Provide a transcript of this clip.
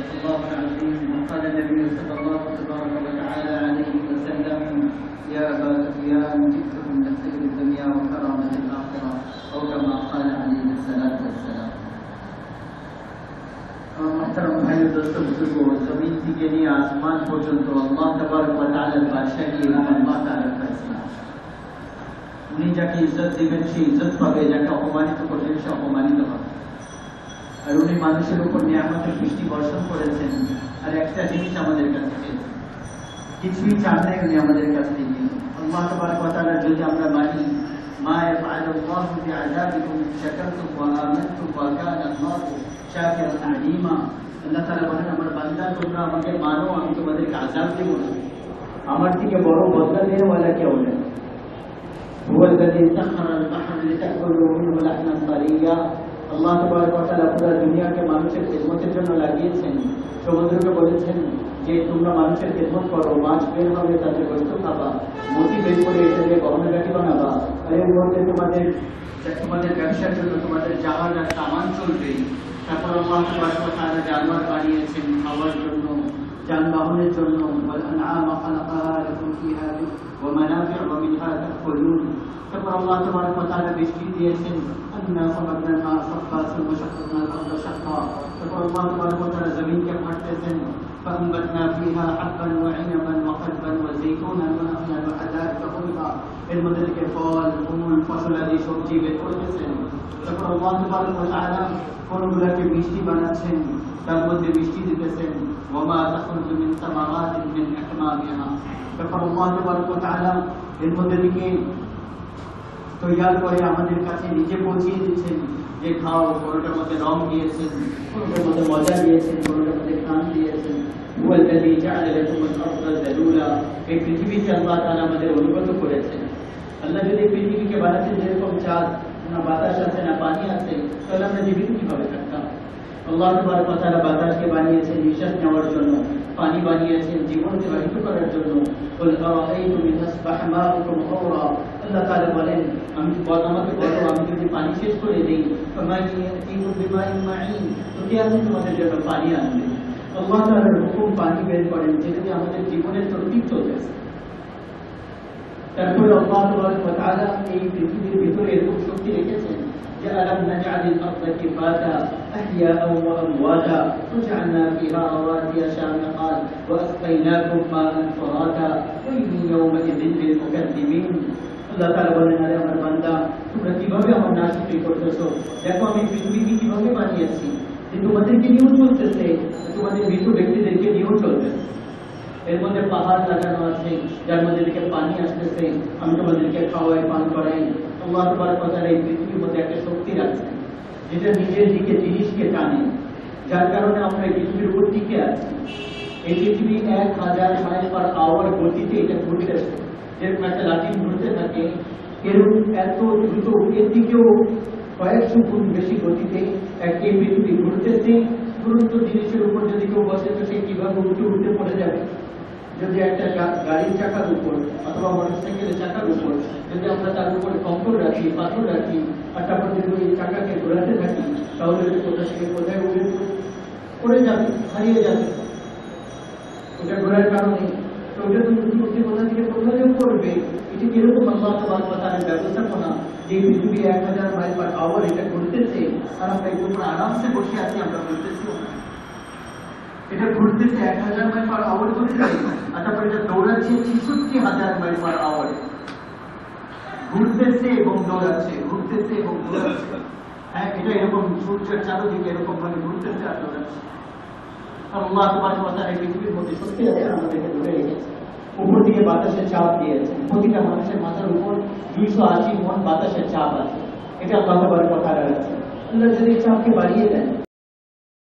صدق الله العظيم. وقال النبي صلى الله تبارك وتعالى عليه وسلم: يا أبا سفيان جئتكم من خير الدنيا وكرامة الآخرة، أو كما قال عليه الصلاة والسلام. محترم भाइयों दोस्तों बुजुर्गों, जमीन থেকে নিয়ে আসমান পর্যন্ত আল্লাহ তাবারক ওয়া তাআলার বাদশাহী এবং আল্লাহ তাআলার ফয়সালা। উনি যাকে ইজ্জত দিবেন সে ইজ্জত পাবে, যাকে অপমানিত করবেন সে অপমানিত হবে। আর উনি মানুষের উপর নিয়ামতের বৃষ্টি বর্ষণ করেছেন, আর একটা জিনিস আমাদের কাছে চেয়েছেন, কিছুই চান নাই উনি আমাদের কাছ থেকে। আল্লাহ তাবারক ওয়া তাআলা যদি আমরা মানি, মা ইয়াফআলুল্লাহু বিআযাবিকুম ইন শাকারতুম ওয়া আমানতুম ওয়া কানা আল্লাহু শাকিরান আলিমা। আল্লাহ তাআলা বলেন, আমার বান্দা তোমরা আমাকে মানো, আমি তোমাদেরকে আযাব দেব না। আমার থেকে বড় বদলা দেওয়ালা কেউ নেই। هو الذي سخر البحر لتأكلوا منه لحما طريا। আল্লাহ তাবারক ওয়া তাআলা পুরো দুনিয়াকে মানুষের খিদমতের জন্য লাগিয়েছেন। সমুদ্রকে বলেছেন যে তোমরা মানুষের খিদমত করো, মাছ বের হবে তাতে গোশত খাবা, মতি বের করে এসে যে গহনাগাটি বানাবা, আর এর মধ্যে তোমাদের ব্যবসার জন্য তোমাদের জাহাজ আর সামান চলবে। তারপর আল্লাহ তাবারক ওয়া তাআলা জানোয়ার বানিয়েছেন খাওয়ার জন্য, যানবাহনের জন্য। والأنعام خلقها لكم فيها ومنافع ومنها تأكلون। তারপর আল্লাহ তাবারক ওয়া তাআলা বৃষ্টি দিয়েছেন, أنا صببنا الماء صبا ثم شققنا الأرض شقا। তারপর আল্লাহ তাবারক ওয়া তাআলা জমিনকে ফাটতেছেন, فأنبتنا فيها حبا وعنبا وقضبا وزيتونا ونخلا وحدائق غلبا। এর মধ্যে থেকে ফল, ফুল, ফসলাদি সবজি বের করতেছেন। তারপর আল্লাহ তাবারক ওয়া তাআলা কোনগুলোকে বৃষ্টি বানাচ্ছেন, তার মধ্যে বৃষ্টি দিতেছেন। ওয়ামা তাখরুজু মিন সামারাতিন মিন আকমামিহা। তারপর আল্লাহ তাবারক ওয়া তাআলা এর মধ্যে থেকে তৈয়ার করে আমাদের কাছে নিজে পৌঁছিয়ে দিচ্ছেন যে খাও। কোনোটার মধ্যে রং দিয়েছেন, কোনোটার মধ্যে মজা দিয়েছেন, কোনোটার মধ্যে খান দিয়েছেন। হুয়া আল্লাযী জাআলা লাকুমুল আরদা যালুলা। এই পৃথিবীকে আল্লাহ তাআলা আমাদের অনুগত করেছেন। আল্লাহ যদি পৃথিবীকে বানাতেন যেরকম চাঁদ, না বাতাস আছে না পানি আছে, তাহলে আমরা জীবিত কিভাবে থাকতাম? আল্লাহ তাবারক ওয়া তাআলা বাতাসকে বানিয়েছেন নিঃশ্বাস নেওয়ার জন্য, পানি বানিয়েছেন জীবন অতিবাহিত করার জন্য। কুল আরাআইতুম ইন আসবাহা মাউকুম গাওরা। আল্লাহ তাআলা বলেন, আমাকে বলো, আমি যদি পানি শেষ করে দেই, ফামান ইয়াতিকুম বিমাইন মাঈন, তো কে আমি তোমাদের জন্য পানি আনবে? আল্লাহ তাআলার হুকুম পানি বের করেন, যেটাতে আমাদের জীবনের তরতিব চলতেছে। তারপরে আল্লাহ তাবারক ওয়া তাআলা এই পৃথিবীর ভিতরে এরকম শক্তি রেখেছেন যে আলাম নাজআলিল আরদা কিফাতা আহইয়াআন ওয়া আমওয়াতা ওয়াজআলনা ফিহা রাওয়াসিয়া শামিকাত ওয়া আসকাইনাকুম মাআন ফুরাতা ওয়াইলুন ইয়াওমাইযিন লিল মুকাদ্দিমিন। আল্লাহ তাআলা বলেন, আরে আমার বান্দা, তোমরা কিভাবে আমার নাশকরি করতেছো? দেখো আমি পৃথিবীকে কিভাবে বানিয়েছি, যে তোমাদেরকে নিয়েও চলতেছে, তোমাদের মৃত ব্যক্তিদেরকে নিয়েও চলতেছে। এর মধ্যে পাহাড় লাগানো আছে, যার মধ্যে থেকে পানি আসতেছে, আমি তোমাদেরকে খাওয়াই, পান করাই। আল্লাহ তাবারক ওয়া তাআলা এই পৃথিবীর মধ্যে একটা শক্তি রাখছেন, যেটা নিজের দিকে জিনিসকে টানে, যার কারণে আমরা এই পৃথিবীর উপর টিকে আছি। এই পৃথিবী 1000 মাইল পার আওয়ার গতিতে এটা ঘুরতেছে। যেরকম একটা লাঠি ঘুরতে থাকে, এরকম এত দ্রুত, এর দিকেও কয়েকশো গুণ বেশি গতিতে এই পৃথিবী ঘুরতেছে। দুরন্ত জিনিসের উপর যদি কেউ বসে, তো সে কিভাবে উল্টে পড়ে যাবে? যদি একটা গাড়ির চাকার উপর অথবা মোটরসাইকেলের চাকার উপর যদি আমরা তার উপরে কঙ্কর রাখি, পাথর রাখি, আর তারপর যদি ওই চাকাকে ঘোরাতে থাকি, তাহলে কোথা থেকে কোথায় পড়ে যাবে, হারিয়ে যাবে। ওটা ঘোরার কারণে তো ওটা তো উঠতে কোথা থেকে কোথায় করবে। এটি কিরকম আল্লাহ তাবারক ওয়া তাআলার ব্যবস্থাপনা, যে পৃথিবী 1000 মাইল পার আওয়ার এটা ঘুরতেছে, আর আমরা একদম আরামসে বসে আছি, আমরা ঘুরতেছি। এটা ঘুরতেছে 1000 মাইল পার আওয়ার ঘুরতেছে, আর তারপরে এটা দৌড়াচ্ছে 66000 মাইল পার আওয়ার। ঘুরতেছে এবং দৌড়াচ্ছে, ঘুরতেছে এবং দৌড়াচ্ছে। হ্যাঁ, এটা এরকম সূর্যের চারদিকে এরকম ভাবে ঘুরতেছে আর দৌড়াচ্ছে। আল্লাহ তাবারক ওয়া তাআলা পৃথিবীর মধ্যে সত্যি আছে আমাদেরকে ধরে রেখেছে। উপর দিকে বাতাসের চাপ দিয়েছে, প্রতিটা মানুষের মাথার উপর 280 মণ বাতাসের চাপ আছে। এটা আল্লাহ তাবারক ওয়া তাআলা রাখছে। আল্লাহ যদি চাপকে বাড়িয়ে দেন,